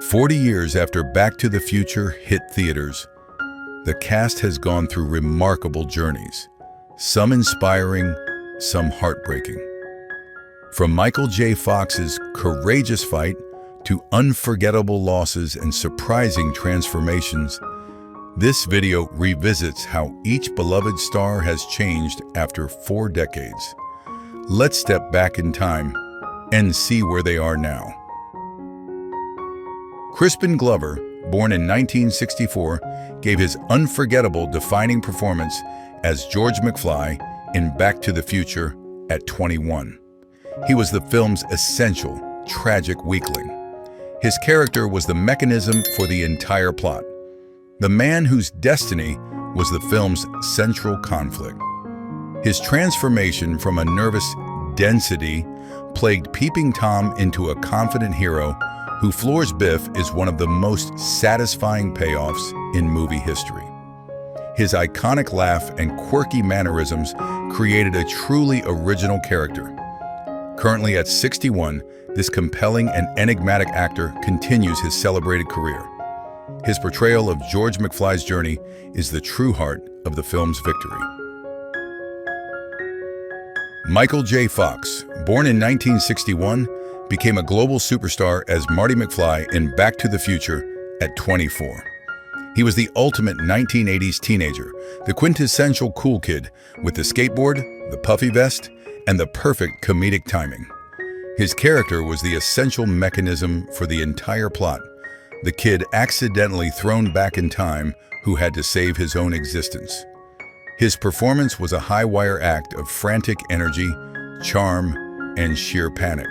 40 years after Back to the Future hit theaters, the cast has gone through remarkable journeys, some inspiring, some heartbreaking. From Michael J. Fox's courageous fight to unforgettable losses and surprising transformations, this video revisits how each beloved star has changed after 4 decades. Let's step back in time and see where they are now. Crispin Glover, born in 1964, gave his unforgettable defining performance as George McFly in Back to the Future at 21. He was the film's essential, tragic weakling. His character was the mechanism for the entire plot, the man whose destiny was the film's central conflict. His transformation from a nervous density plagued Peeping Tom into a confident hero who floors Biff is one of the most satisfying payoffs in movie history. His iconic laugh and quirky mannerisms created a truly original character. Currently at 61, this compelling and enigmatic actor continues his celebrated career. His portrayal of George McFly's journey is the true heart of the film's victory. Michael J. Fox, born in 1961, became a global superstar as Marty McFly in Back to the Future at 24. He was the ultimate 1980s teenager, the quintessential cool kid with the skateboard, the puffy vest, and the perfect comedic timing. His character was the essential mechanism for the entire plot, the kid accidentally thrown back in time who had to save his own existence. His performance was a high-wire act of frantic energy, charm, and sheer panic.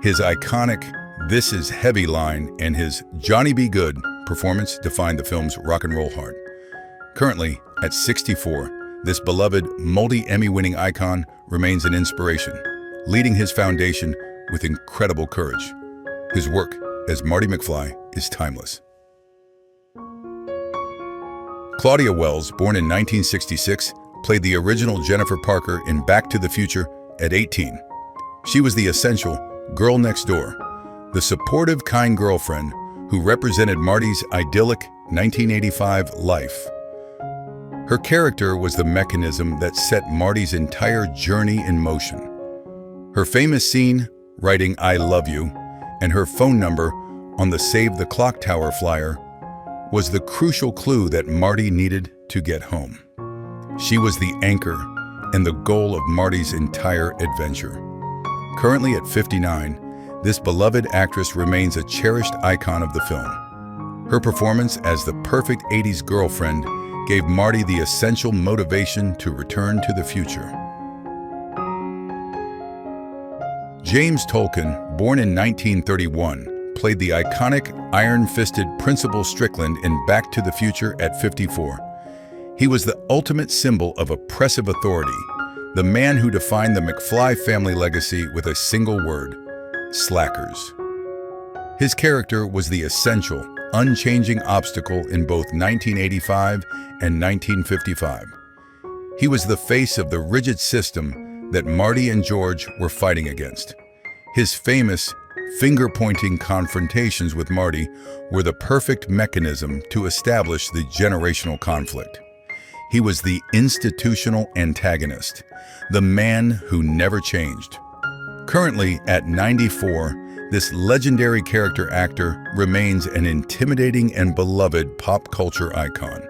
His iconic "This is heavy" line and his "Johnny Be Good" performance defined the film's rock and roll heart. Currently, at 64, this beloved multi-Emmy-winning icon remains an inspiration, leading his foundation with incredible courage. His work as Marty McFly is timeless. Claudia Wells, born in 1966, played the original Jennifer Parker in Back to the Future at 18. She was the essential girl next door, the supportive, kind girlfriend who represented Marty's idyllic 1985 life. Her character was the mechanism that set Marty's entire journey in motion. Her famous scene, writing "I love you," and her phone number on the Save the Clock Tower flyer was the crucial clue that Marty needed to get home. She was the anchor and the goal of Marty's entire adventure. Currently at 59, this beloved actress remains a cherished icon of the film. Her performance as the perfect 80s girlfriend gave Marty the essential motivation to return to the future. James Tolkien, born in 1931, played the iconic iron-fisted Principal Strickland in Back to the Future at 54. He was the ultimate symbol of oppressive authority, the man who defined the McFly family legacy with a single word: slackers. His character was the essential, unchanging obstacle in both 1985 and 1955. He was the face of the rigid system that Marty and George were fighting against. His famous finger-pointing confrontations with Marty were the perfect mechanism to establish the generational conflict. He was the institutional antagonist, the man who never changed. Currently at 94, this legendary character actor remains an intimidating and beloved pop culture icon.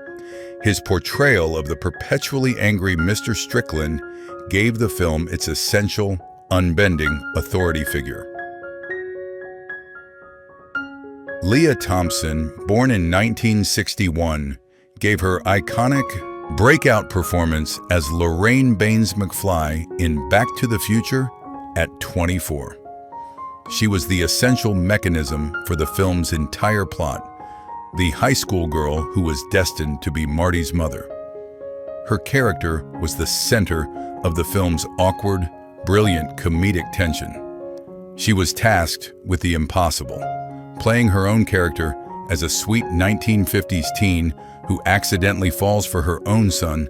His portrayal of the perpetually angry Mr. Strickland gave the film its essential, unbending authority figure. Lea Thompson, born in 1961, gave her iconic breakout performance as Lorraine Baines McFly in Back to the Future at 24. She was the essential mechanism for the film's entire plot, the high school girl who was destined to be Marty's mother. Her character was the center of the film's awkward, brilliant comedic tension. She was tasked with the impossible, playing her own character as a sweet 1950s teen who accidentally falls for her own son,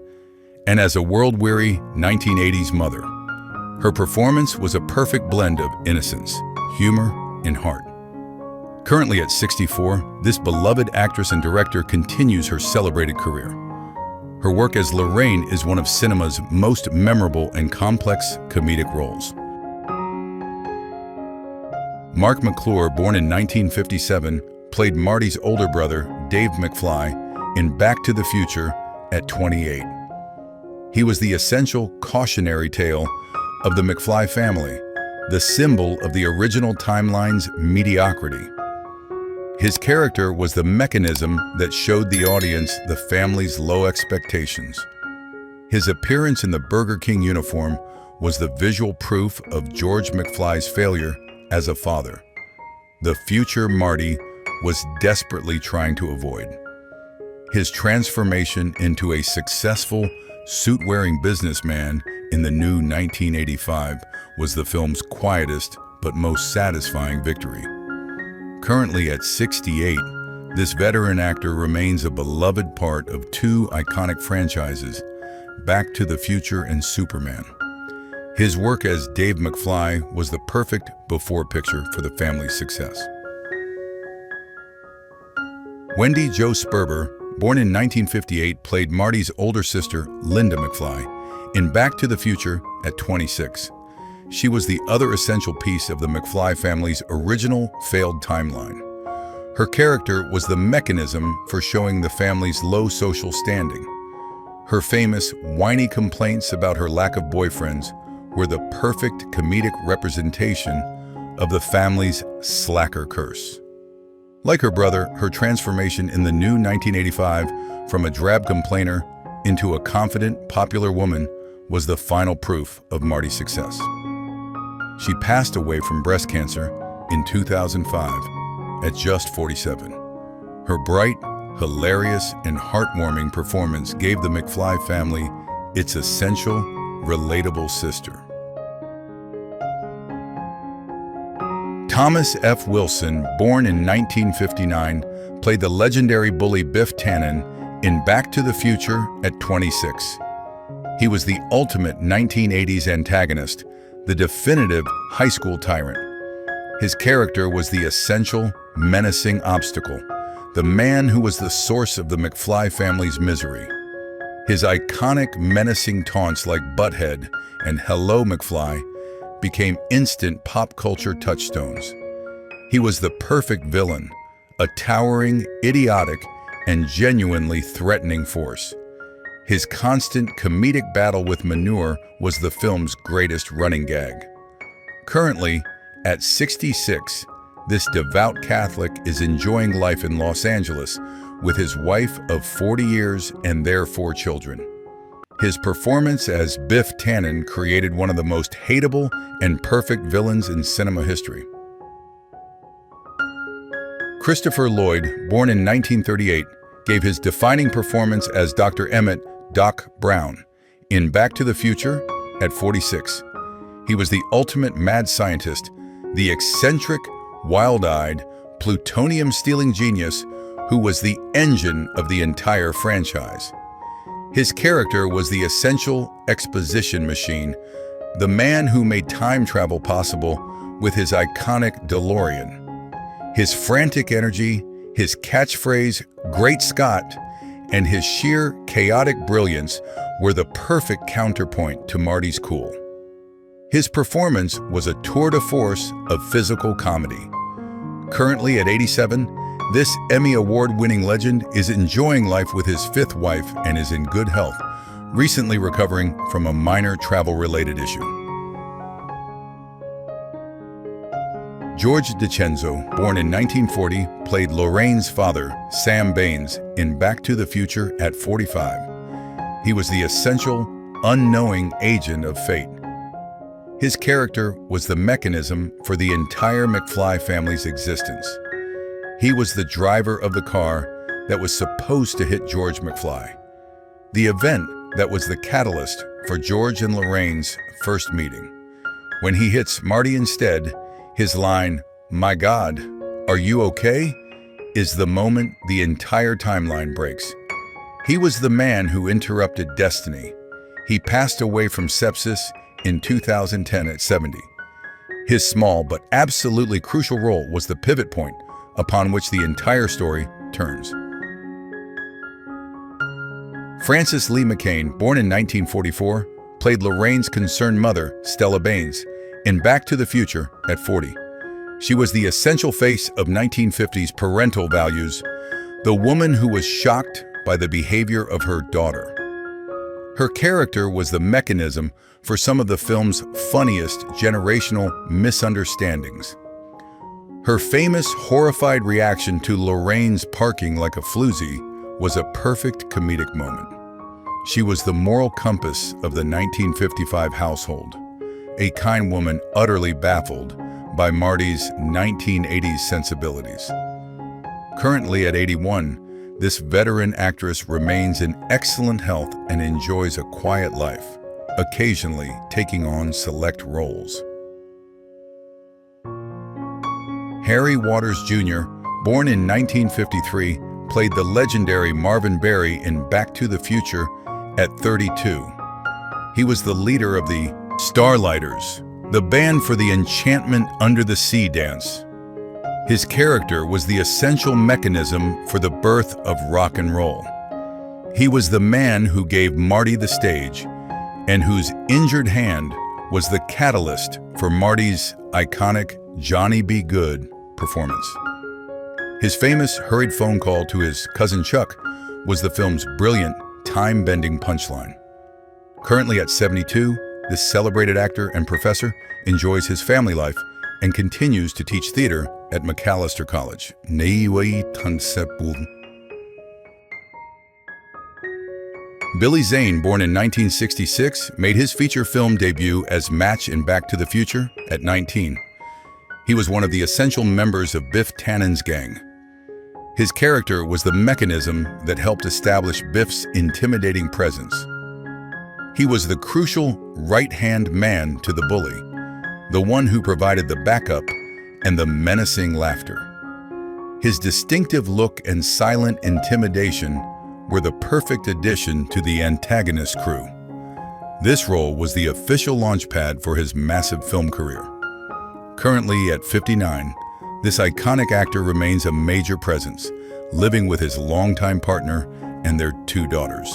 and as a world-weary 1980s mother. Her performance was a perfect blend of innocence, humor, and heart. Currently at 64, this beloved actress and director continues her celebrated career. Her work as Lorraine is one of cinema's most memorable and complex comedic roles. Mark McFly, born in 1957, played Marty's older brother, Dave McFly, in Back to the Future at 28. He was the essential cautionary tale of the McFly family, the symbol of the original timeline's mediocrity. His character was the mechanism that showed the audience the family's low expectations. His appearance in the Burger King uniform was the visual proof of George McFly's failure as a father. The future Marty was desperately trying to avoid. His transformation into a successful, suit-wearing businessman in the new 1985 was the film's quietest but most satisfying victory. Currently at 68, this veteran actor remains a beloved part of two iconic franchises, Back to the Future and Superman. His work as Dave McFly was the perfect before picture for the family's success. Wendy Jo Sperber, born in 1958, played Marty's older sister, Linda McFly, in Back to the Future at 26. She was the other essential piece of the McFly family's original failed timeline. Her character was the mechanism for showing the family's low social standing. Her famous, whiny complaints about her lack of boyfriends were the perfect comedic representation of the family's slacker curse. Like her brother, her transformation in the new 1985 from a drab complainer into a confident, popular woman was the final proof of Marty's success. She passed away from breast cancer in 2005 at just 47. Her bright, hilarious, and heartwarming performance gave the McFly family its essential, relatable sister. Thomas F. Wilson, born in 1959, played the legendary bully Biff Tannen in Back to the Future at 26. He was the ultimate 1980s antagonist, the definitive high school tyrant. His character was the essential, menacing obstacle, the man who was the source of the McFly family's misery. His iconic, menacing taunts like Butthead and Hello McFly became instant pop culture touchstones. He was the perfect villain, a towering, idiotic, and genuinely threatening force. His constant comedic battle with manure was the film's greatest running gag. Currently, at 66, this devout Catholic is enjoying life in Los Angeles with his wife of 40 years and their 4 children. His performance as Biff Tannen created one of the most hateable and perfect villains in cinema history. Christopher Lloyd, born in 1938, gave his defining performance as Dr. Emmett Doc Brown in Back to the Future at 46. He was the ultimate mad scientist, the eccentric, wild-eyed, plutonium-stealing genius who was the engine of the entire franchise. His character was the essential exposition machine, the man who made time travel possible with his iconic DeLorean. His frantic energy, his catchphrase, "Great Scott," and his sheer chaotic brilliance were the perfect counterpoint to Marty's cool. His performance was a tour de force of physical comedy. Currently at 87, this Emmy Award-winning legend is enjoying life with his 5th wife and is in good health, recently recovering from a minor travel-related issue. George DiCenzo, born in 1940, played Lorraine's father, Sam Baines, in Back to the Future at 45. He was the essential, unknowing agent of fate. His character was the mechanism for the entire McFly family's existence. He was the driver of the car that was supposed to hit George McFly, the event that was the catalyst for George and Lorraine's first meeting. When he hits Marty instead, his line, "My God, are you okay?" is the moment the entire timeline breaks. He was the man who interrupted destiny. He passed away from sepsis in 2010 at 70. His small but absolutely crucial role was the pivot point, upon which the entire story turns. Frances Lee McCain, born in 1944, played Lorraine's concerned mother, Stella Baines, in Back to the Future at 40. She was the essential face of 1950s parental values, the woman who was shocked by the behavior of her daughter. Her character was the mechanism for some of the film's funniest generational misunderstandings. Her famous horrified reaction to Lorraine's parking like a floozy was a perfect comedic moment. She was the moral compass of the 1955 household, a kind woman utterly baffled by Marty's 1980s sensibilities. Currently at 81, this veteran actress remains in excellent health and enjoys a quiet life, occasionally taking on select roles. Harry Waters Jr., born in 1953, played the legendary Marvin Berry in Back to the Future at 32. He was the leader of the Starlighters, the band for the Enchantment Under the Sea dance. His character was the essential mechanism for the birth of rock and roll. He was the man who gave Marty the stage and whose injured hand was the catalyst for Marty's iconic Johnny Be Good performance. His famous hurried phone call to his cousin Chuck was the film's brilliant, time-bending punchline. Currently at 72, this celebrated actor and professor enjoys his family life and continues to teach theater at Macalester College. Billy Zane, born in 1966, made his feature film debut as Match in Back to the Future at 19. He was one of the essential members of Biff Tannen's gang. His character was the mechanism that helped establish Biff's intimidating presence. He was the crucial right-hand man to the bully, the one who provided the backup and the menacing laughter. His distinctive look and silent intimidation were the perfect addition to the antagonist crew. This role was the official launchpad for his massive film career. Currently at 59, this iconic actor remains a major presence, living with his longtime partner and their 2 daughters.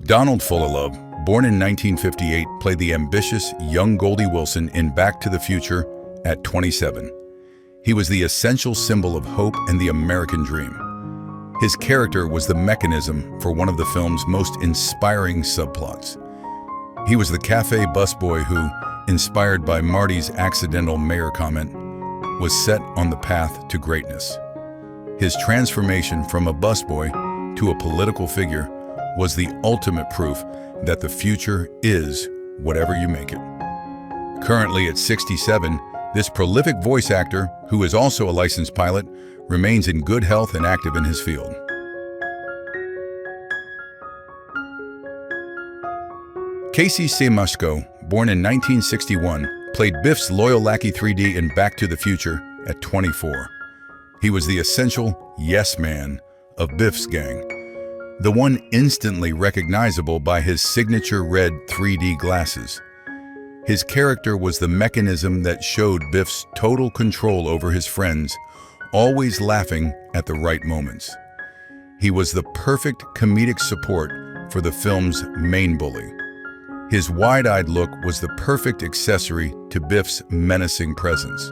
Donald Fullilove, born in 1958, played the ambitious young Goldie Wilson in Back to the Future at 27. He was the essential symbol of hope and the American dream. His character was the mechanism for one of the film's most inspiring subplots. He was the cafe busboy who, inspired by Marty's accidental mayor comment, was set on the path to greatness. His transformation from a busboy to a political figure was the ultimate proof that the future is whatever you make it. Currently at 67, this prolific voice actor, who is also a licensed pilot, remains in good health and active in his field. Casey Siemaszko, born in 1961, played Biff's loyal lackey 3D in Back to the Future at 24. He was the essential yes man of Biff's gang, the one instantly recognizable by his signature red 3D glasses. His character was the mechanism that showed Biff's total control over his friends, always laughing at the right moments. He was the perfect comedic support for the film's main bully. His wide-eyed look was the perfect accessory to Biff's menacing presence.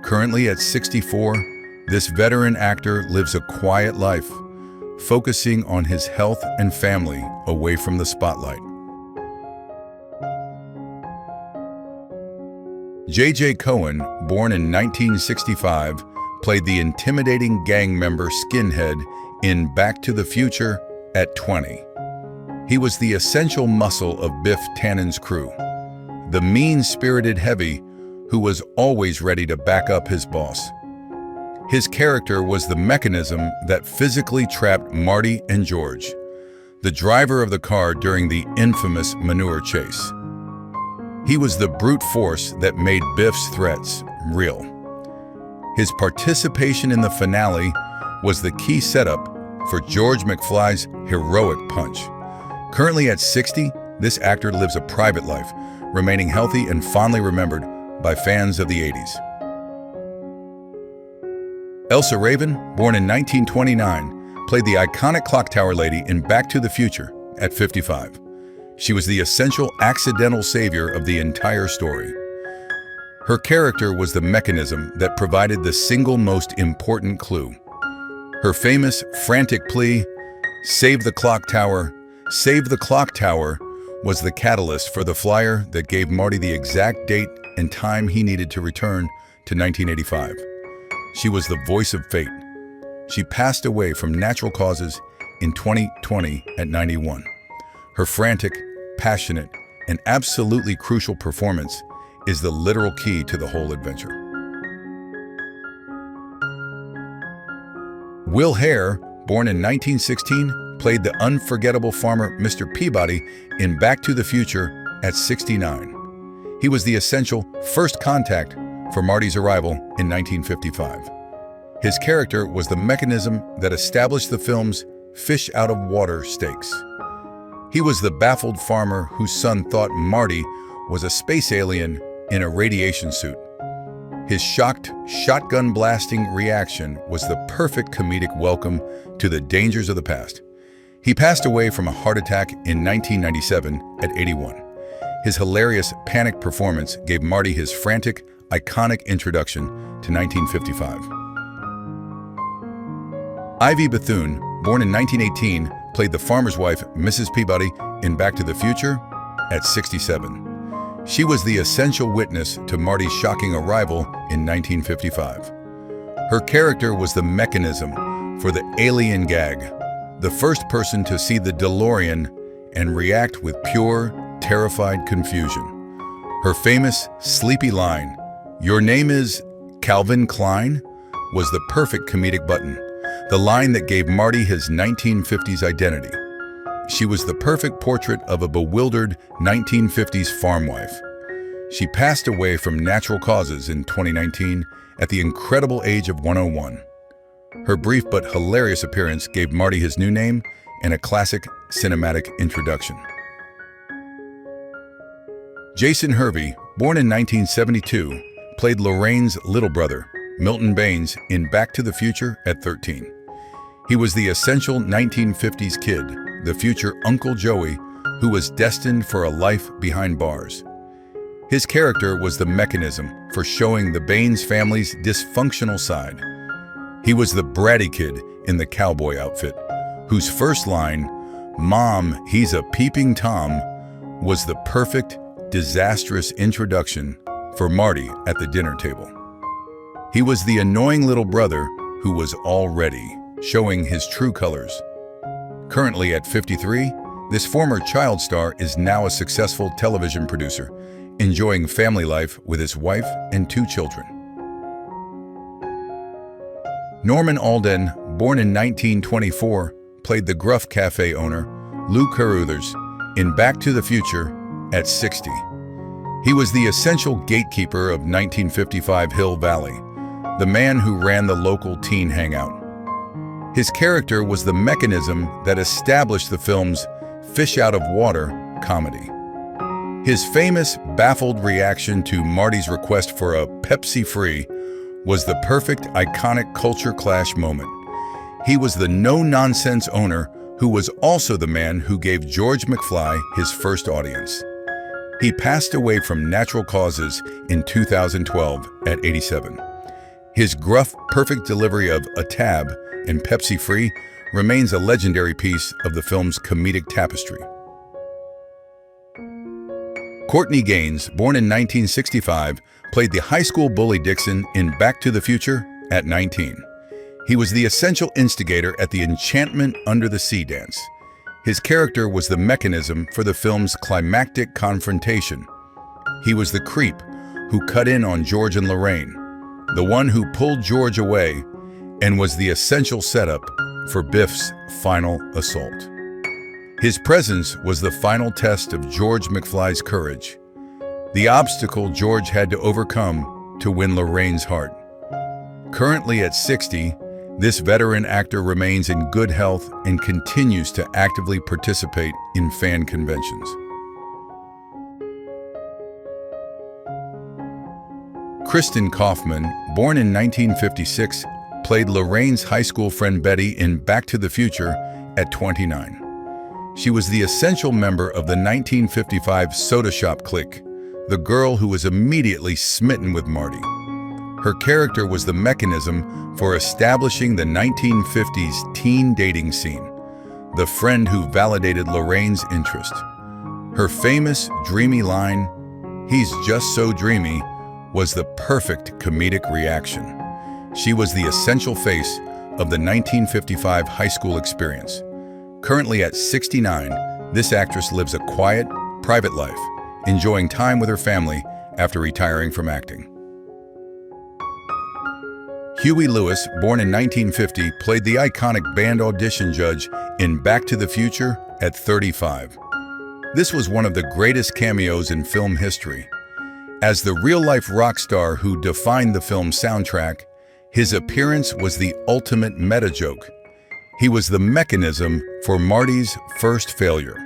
Currently at 64, this veteran actor lives a quiet life, focusing on his health and family away from the spotlight. J.J. Cohen, born in 1965, played the intimidating gang member Skinhead in Back to the Future at 20. He was the essential muscle of Biff Tannen's crew, the mean-spirited heavy who was always ready to back up his boss. His character was the mechanism that physically trapped Marty and George, the driver of the car during the infamous manure chase. He was the brute force that made Biff's threats real. His participation in the finale was the key setup for George McFly's heroic punch. Currently at 60, this actor lives a private life, remaining healthy and fondly remembered by fans of the 80s. Elsa Raven, born in 1929, played the iconic clock tower lady in Back to the Future at 55. She was the essential accidental savior of the entire story. Her character was the mechanism that provided the single most important clue. Her famous, frantic plea, "Save the clock tower, save the clock tower," was the catalyst for the flyer that gave Marty the exact date and time he needed to return to 1985. She was the voice of fate. She passed away from natural causes in 2020 at 91. Her frantic, passionate, and absolutely crucial performance is the literal key to the whole adventure. Will Hare, born in 1916, played the unforgettable farmer Mr. Peabody in Back to the Future at 69. He was the essential first contact for Marty's arrival in 1955. His character was the mechanism that established the film's fish out of water stakes. He was the baffled farmer whose son thought Marty was a space alien in a radiation suit. His shocked, shotgun-blasting reaction was the perfect comedic welcome to the dangers of the past. He passed away from a heart attack in 1997 at 81. His hilarious, panicked performance gave Marty his frantic, iconic introduction to 1955. Ivy Bethune, born in 1918, played the farmer's wife, Mrs. Peabody, in Back to the Future at 67. She was the essential witness to Marty's shocking arrival in 1955. Her character was the mechanism for the alien gag, the first person to see the DeLorean and react with pure, terrified confusion. Her famous, sleepy line, "Your name is Calvin Klein," was the perfect comedic button, the line that gave Marty his 1950s identity. She was the perfect portrait of a bewildered 1950s farm wife. She passed away from natural causes in 2019 at the incredible age of 101. Her brief but hilarious appearance gave Marty his new name and a classic cinematic introduction. Jason Hervey, born in 1972, played Lorraine's little brother, Milton Baines, in Back to the Future at 13. He was the essential 1950s kid, the future Uncle Joey, who was destined for a life behind bars. His character was the mechanism for showing the Baines family's dysfunctional side. He was the bratty kid in the cowboy outfit, whose first line, "Mom, he's a peeping Tom," was the perfect, disastrous introduction for Marty at the dinner table. He was the annoying little brother who was already showing his true colors. Currently at 53, this former child star is now a successful television producer, enjoying family life with his wife and 2 children. Norman Alden, born in 1924, played the gruff cafe owner, Lou Carruthers, in Back to the Future at 60. He was the essential gatekeeper of 1955 Hill Valley, the man who ran the local teen hangout. His character was the mechanism that established the film's fish out of water comedy. His famous, baffled reaction to Marty's request for a Pepsi-free was the perfect, iconic culture clash moment. He was the no-nonsense owner who was also the man who gave George McFly his first audience. He passed away from natural causes in 2012 at 87. His gruff, perfect delivery of "a tab" and Pepsi-free remains a legendary piece of the film's comedic tapestry. Courtney Gaines, born in 1965, played the high school bully Dixon in Back to the Future at 19. He was the essential instigator at the Enchantment Under the Sea dance. His character was the mechanism for the film's climactic confrontation. He was the creep who cut in on George and Lorraine, the one who pulled George away, and was the essential setup for Biff's final assault. His presence was the final test of George McFly's courage, the obstacle George had to overcome to win Lorraine's heart. Currently at 60, this veteran actor remains in good health and continues to actively participate in fan conventions. Kristen Kaufman, born in 1956, played Lorraine's high school friend Betty in Back to the Future at 29. She was the essential member of the 1955 soda shop clique, the girl who was immediately smitten with Marty. Her character was the mechanism for establishing the 1950s teen dating scene, the friend who validated Lorraine's interest. Her famous, dreamy line, "He's just so dreamy," was the perfect comedic reaction. She was the essential face of the 1955 high school experience. Currently at 69, this actress lives a quiet, private life, enjoying time with her family after retiring from acting. Huey Lewis, born in 1950, played the iconic band audition judge in Back to the Future at 35. This was one of the greatest cameos in film history. As the real-life rock star who defined the film's soundtrack, his appearance was the ultimate meta-joke. He was the mechanism for Marty's first failure.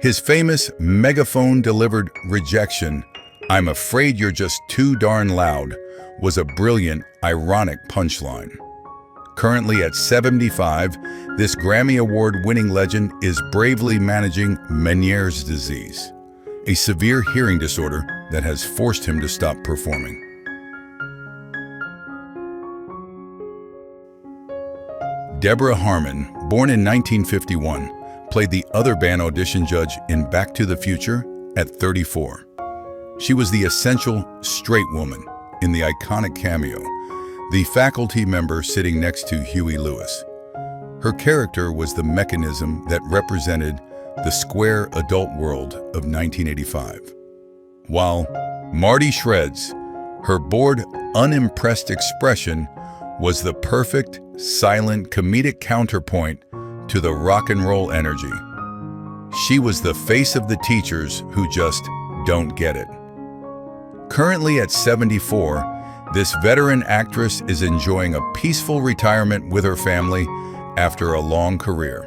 His famous megaphone-delivered rejection, "I'm afraid you're just too darn loud," was a brilliant, ironic punchline. Currently at 75, this Grammy Award-winning legend is bravely managing Meniere's disease, a severe hearing disorder that has forced him to stop performing. Deborah Harmon, born in 1951, played the other band audition judge in Back to the Future at 34. She was the essential straight woman in the iconic cameo, the faculty member sitting next to Huey Lewis. Her character was the mechanism that represented the square adult world of 1985. While Marty shreds, her bored, unimpressed expression was the perfect, silent, comedic counterpoint to the rock and roll energy. She was the face of the teachers who just don't get it. Currently at 74, this veteran actress is enjoying a peaceful retirement with her family after a long career.